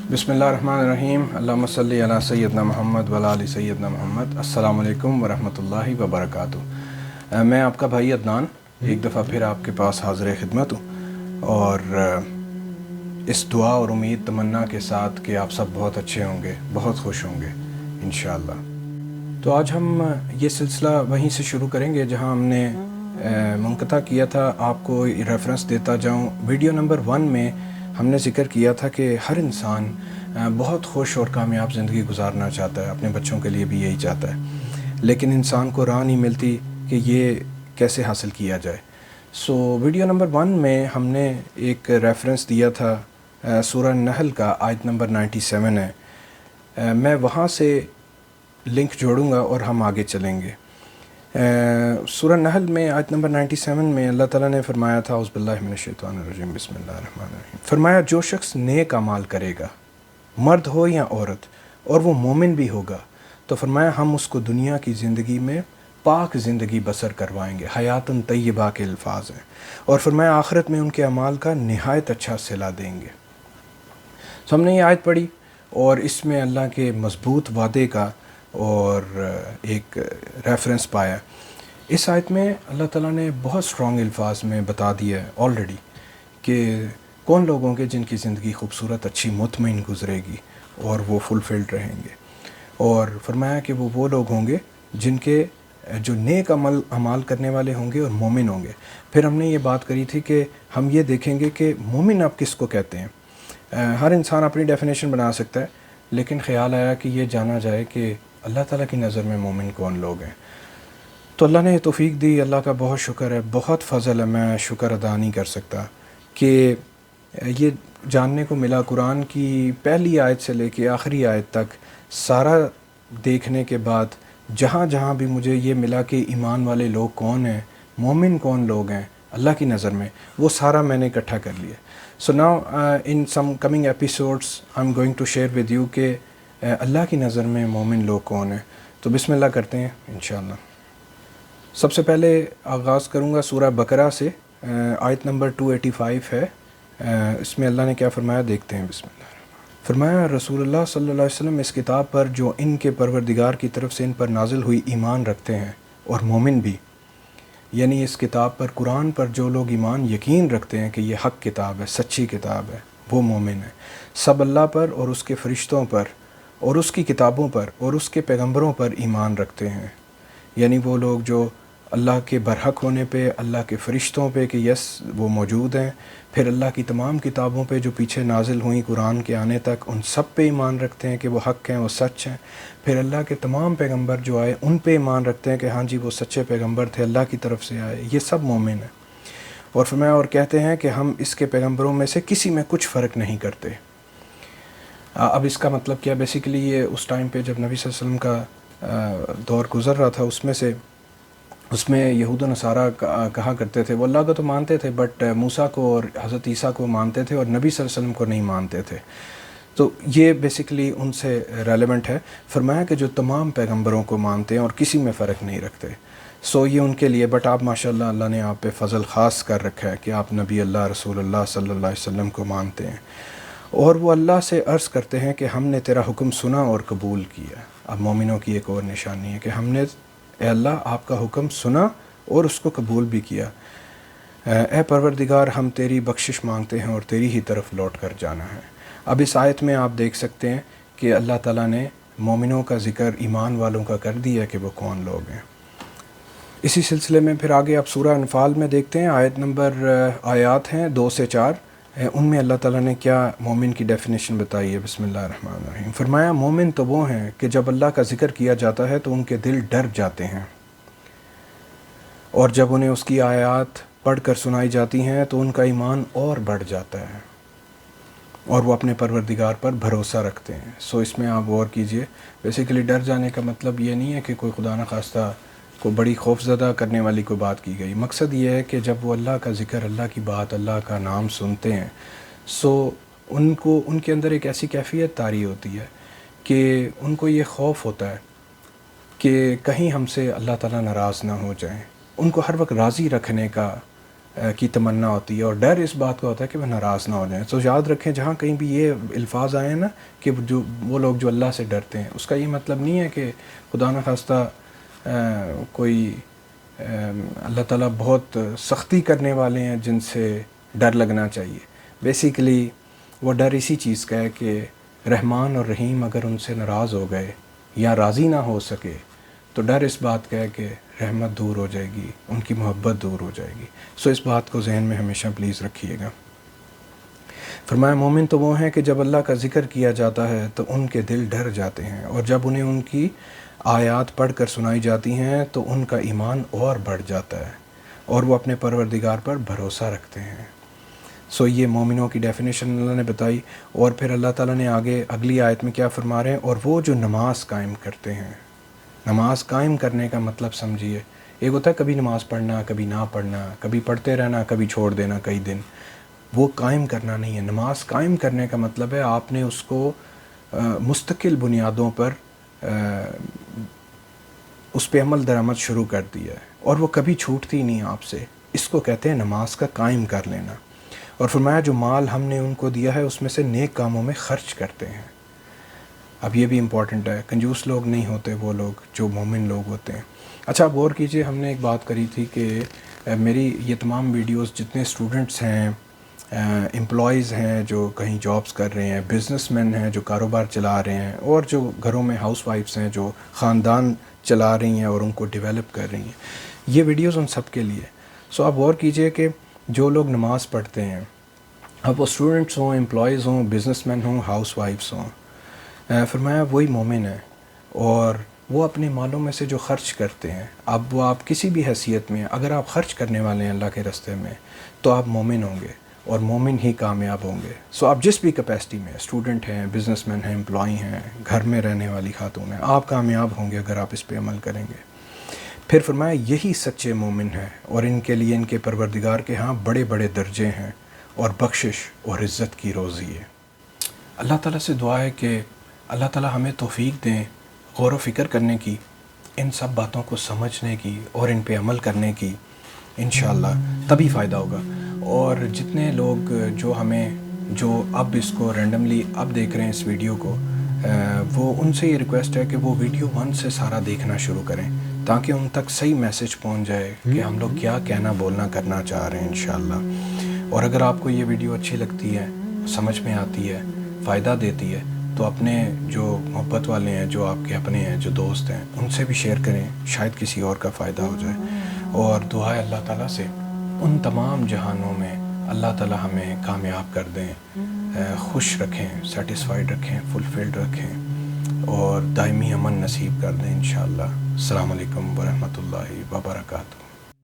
बिस्मिल्लाहिर्रहमानिर्रहीम। अल्लाहुम्मा सल्ली अला सय्यदना मोहम्मद व अला आलि सय्यदना मोहम्मद। अस्सलामु अलैकुम व रहमतुल्लाहि व बरकातुहू। मैं आपका भाई अदनान एक दफ़ा फिर आपके पास हाज़िर खिदमत हूँ और इस दुआ और उम्मीद तमन्ना के साथ कि आप सब बहुत अच्छे होंगे, बहुत खुश होंगे इंशाअल्लाह। तो आज हम ये सिलसिला वहीं से शुरू करेंगे जहाँ हमने मुनक़ता किया था। आपको रेफरेंस देता जाऊँ, वीडियो नंबर 1 में हमने ज़िक्र किया था कि हर इंसान बहुत खुश और कामयाब ज़िंदगी गुजारना चाहता है, अपने बच्चों के लिए भी यही चाहता है, लेकिन इंसान को राह नहीं मिलती कि ये कैसे हासिल किया जाए। सो वीडियो नंबर 1 में हमने एक रेफरेंस दिया था सूरह नहल का, आयत नंबर 97 है। मैं वहाँ से लिंक जोड़ूंगा और हम आगे चलेंगे। सूरह नहल में आयत नंबर 97 में अल्लाह ताला ने फरमाया था, औज़ु बिल्लाहि मिनश शैतानिर रजीम, बिस्मिल्लाहिर्रहमानिर्रहीम। फरमाया जो शख्स नेक अमाल करेगा, मर्द हो या औरत, और वो मोमिन भी होगा, तो फरमाया हम उसको दुनिया की ज़िंदगी में पाक ज़िंदगी बसर करवाएंगे। हयातन तय्यबा के अल्फाज हैं। और फरमाया आखिरत में उनके अमाल का निहायत अच्छा सिला देंगे। तो हमने ये आयत पढ़ी और इसमें अल्लाह के मज़बूत वादे का और एक रेफरेंस पाया। इस आयत में अल्लाह ताला ने बहुत स्ट्रॉन्ग अल्फाज में बता दिया है ऑलरेडी कि कौन लोग होंगे जिनकी ज़िंदगी खूबसूरत, अच्छी, मुतमईन गुजरेगी और वो फुलफिल्ड रहेंगे। और फरमाया कि वो लोग होंगे जिनके जो नेक अमाल करने वाले होंगे और मोमिन होंगे। फिर हमने ये बात करी थी कि हम ये देखेंगे कि मोमिन आप किसको कहते हैं। हर इंसान अपनी डेफिनेशन बना सकता है, लेकिन ख़्याल आया कि ये जाना जाए कि अल्लाह ताला की नज़र में मोमिन कौन लोग हैं। तो अल्लाह ने तौफ़ीक दी, अल्लाह का बहुत शुक्र है, बहुत फ़ज़ल है, मैं शुक्र अदा नहीं कर सकता कि ये जानने को मिला कुरान की पहली आयत से लेके आखिरी आयत तक सारा देखने के बाद जहाँ जहाँ भी मुझे ये मिला कि ईमान वाले लोग कौन हैं, मोमिन कौन लोग हैं अल्लाह की नज़र में, वो सारा मैंने इकट्ठा कर लिया। So now in some coming episodes I am going to share with you कि अल्लाह की नज़र में मोमिन लोग कौन हैं। तो बिस्मिल्लाह करते हैं इंशाअल्लाह। सबसे पहले आगाज़ करूँगा सूरह बकरा से, आयत नंबर 285 है। इसमें अल्लाह ने क्या फरमाया देखते हैं। बिस्मिल्लाह। फरमाया रसूलुल्लाह सल्लल्लाहु अलैहि वसल्लम इस किताब पर जो इनके परवरदिगार की तरफ से इन पर नाजिल हुई ईमान रखते हैं, और मोमिन भी, यानी इस किताब पर, कुरान पर जो लोग ईमान यकीन रखते हैं कि ये हक़ किताब है, सच्ची किताब है, वो मोमिन है। सब अल्लाह पर और उसके फ़रिश्तों पर और उसकी किताबों पर और उसके पैगंबरों पर ईमान रखते हैं, यानी वो लोग जो अल्लाह के बरहक होने पे, अल्लाह के फ़रिश्तों पे कि यस वो मौजूद हैं, फिर अल्लाह की तमाम किताबों पे जो पीछे नाजिल हुई कुरान के आने तक, उन सब पे ईमान रखते हैं कि वो हक़ हैं, वो सच हैं। फिर अल्लाह के तमाम पैगंबर जो आए उन पे ईमान रखते हैं कि हाँ जी वो सच्चे पैगंबर थे, अल्लाह की तरफ से आए, ये सब मोमिन हैं। और फरमाया और कहते हैं कि हम इसके पैगंबरों में से किसी में कुछ फ़र्क नहीं करते। अब इसका मतलब क्या, बेसिकली ये उस टाइम पे जब नबी सल्लल्लाहु अलैहि वसल्लम का दौर गुज़र रहा था, उसमें यहूद नसारा कहा करते थे, वो अल्लाह को तो मानते थे बट मूसा को और हज़रत ईसा को मानते थे और नबी सल्लल्लाहु अलैहि वसल्लम को नहीं मानते थे। तो ये बेसिकली उनसे रेलेवेंट है। फरमाया कि जो तमाम पैगंबरों को मानते हैं और किसी में फ़र्क नहीं रखते, सो ये उनके लिए। बट आप माशाअल्लाह, अल्लाह ने आप पे फ़ज़ल ख़ास कर रखा है कि आप नबी अल्लाह रसूलुल्लाह सल्लल्लाहु अलैहि वसल्लम को मानते हैं। और वो अल्लाह से अर्ज़ करते हैं कि हमने तेरा हुक्म सुना और कबूल किया। अब मोमिनों की एक और निशानी है कि हमने ए अल्लाह आपका हुक्म सुना और उसको कबूल भी किया। ए परवरदिगार हम तेरी बख्शिश मांगते हैं और तेरी ही तरफ लौट कर जाना है। अब इस आयत में आप देख सकते हैं कि अल्लाह ताला ने मोमिनों का ज़िक्र ईमान वालों का कर दिया कि वो कौन लोग हैं। इसी सिलसिले में फिर आगे आप सूरह अनफ़ाल में देखते हैं, आयात हैं 2 से 4, उनमें अल्लाह ताला ने क्या मोमिन की डेफिनेशन बताई है। बिस्मिल्लाहिर्रहमानिर्रहीम। फरमाया मोमिन तो वो हैं कि जब अल्लाह का ज़िक्र किया जाता है तो उनके दिल डर जाते हैं, और जब उन्हें उसकी आयत पढ़ कर सुनाई जाती हैं तो उनका ईमान और बढ़ जाता है और वो अपने परवरदिगार पर भरोसा रखते हैं। सो इसमें आप गौर कीजिए, बेसिकली डर जाने का मतलब ये नहीं है कि कोई खुदा न खास्ता को बड़ी खौफज़दा करने वाली कोई बात की गई। मकसद ये है कि जब वो अल्लाह का ज़िक्र, अल्लाह की बात, अल्लाह का नाम सुनते हैं, सो उनको उनके अंदर एक ऐसी कैफ़ियत तारी होती है कि उनको ये ख़ौफ होता है कि कहीं हमसे अल्लाह ताला नाराज़ ना हो जाए। उनको हर वक्त राज़ी रखने का کی تمنا ہوتی ہے، اور ڈر اس بات کا ہوتا ہے کہ وہ ناراض نہ ہو جائیں. تو یاد رکھیں جہاں کہیں بھی یہ الفاظ آئے ہیں نا کہ جو وہ لوگ جو اللہ سے ڈرتے ہیں، اس کا یہ مطلب نہیں ہے کہ خدا نخواستہ کوئی اللہ تعالیٰ بہت سختی کرنے والے ہیں جن سے ڈر لگنا چاہیے. بیسیکلی وہ ڈر اسی چیز کا ہے کہ رحمان اور رحیم اگر ان سے ناراض ہو گئے یا راضی نہ ہو سکے تو ڈر اس بات کا ہے کہ رحمت دور ہو جائے گی، ان کی محبت دور ہو جائے گی. سو اس بات کو ذہن میں ہمیشہ پلیز رکھیے گا. فرمایا مومن تو وہ ہیں کہ جب اللہ کا ذکر کیا جاتا ہے تو ان کے دل ڈر جاتے ہیں، اور جب انہیں ان کی آیات پڑھ کر سنائی جاتی ہیں تو ان کا ایمان اور بڑھ جاتا ہے اور وہ اپنے پروردگار پر بھروسہ رکھتے ہیں. سو یہ مومنوں کی ڈیفینیشن اللہ نے بتائی. اور پھر اللہ تعالیٰ نے آگے اگلی آیت میں کیا فرما رہے ہیں، اور وہ جو نماز قائم کرتے ہیں. نماز قائم کرنے کا مطلب سمجھیے، ایک ہوتا ہے کبھی نماز پڑھنا، کبھی نہ پڑھنا، کبھی پڑھتے رہنا، کبھی چھوڑ دینا کئی دن. وہ قائم کرنا نہیں ہے. نماز قائم کرنے کا مطلب ہے آپ نے اس کو مستقل بنیادوں پر اس پہ عمل درآمد شروع کر دیا ہے اور وہ کبھی چھوٹتی نہیں آپ سے. اس کو کہتے ہیں نماز کا قائم کر لینا. اور فرمایا جو مال ہم نے ان کو دیا ہے اس میں سے نیک کاموں میں خرچ کرتے ہیں. اب یہ بھی امپورٹنٹ ہے، کنجوس لوگ نہیں ہوتے وہ لوگ جو مومن لوگ ہوتے ہیں. اچھا آپ غور کیجئے، ہم نے ایک بات کری تھی کہ میری یہ تمام ویڈیوز جتنے اسٹوڈنٹس ہیں، امپلائیز ہیں جو کہیں جابس کر رہے ہیں، بزنس مین ہیں جو کاروبار چلا رہے ہیں، اور جو گھروں میں ہاؤس وائفس ہیں جو خاندان چلا رہی ہیں اور ان کو ڈیولپ کر رہی ہیں، یہ ویڈیوز ان سب کے لیے. سو آپ غور کیجئے کہ جو لوگ نماز پڑھتے ہیں، اب وہ اسٹوڈنٹس ہوں، امپلائیز ہوں، بزنس مین ہوں، ہاؤس وائفس ہوں، فرمایا وہی مومن ہیں. اور وہ اپنے مالوں میں سے جو خرچ کرتے ہیں، اب وہ آپ کسی بھی حیثیت میں اگر آپ خرچ کرنے والے ہیں اللہ کے راستے میں تو آپ مومن ہوں گے اور مومن ہی کامیاب ہوں گے. سو آپ جس بھی کیپیسٹی میں اسٹوڈنٹ ہیں، بزنس مین ہیں، امپلائی ہیں، گھر میں رہنے والی خاتون ہیں، آپ کامیاب ہوں گے اگر آپ اس پہ عمل کریں گے. پھر فرمایا یہی سچے مومن ہیں اور ان کے لیے ان کے پروردگار کے ہاں بڑے بڑے درجے ہیں اور بخشش اور عزت کی روزی ہے. اللہ تعالیٰ سے دعا ہے کہ اللہ تعالیٰ ہمیں توفیق دیں غور و فکر کرنے کی، ان سب باتوں کو سمجھنے کی اور ان پہ عمل کرنے کی. انشاءاللہ تبھی فائدہ ہوگا. اور جتنے لوگ جو اب اس کو رینڈملی اب دیکھ رہے ہیں اس ویڈیو کو، وہ ان سے یہ ریکویسٹ ہے کہ وہ ویڈیو 1 سے سارا دیکھنا شروع کریں تاکہ ان تک صحیح میسج پہنچ جائے کہ ہم لوگ کیا کہنا بولنا کرنا چاہ رہے ہیں انشاءاللہ. اور اگر آپ کو یہ ویڈیو اچھی لگتی ہے، سمجھ میں آتی ہے، فائدہ دیتی ہے، تو اپنے جو محبت والے ہیں، جو آپ کے اپنے ہیں، جو دوست ہیں، ان سے بھی شیئر کریں، شاید کسی اور کا فائدہ ہو جائے. اور دعا ہے اللہ تعالیٰ سے ان تمام جہانوں میں اللہ تعالیٰ ہمیں کامیاب کر دیں، خوش رکھیں، سیٹسفائیڈ رکھیں، فلفلڈ رکھیں اور دائمی امن نصیب کر دیں انشاءاللہ. السلام علیکم ورحمۃ اللہ وبرکاتہ.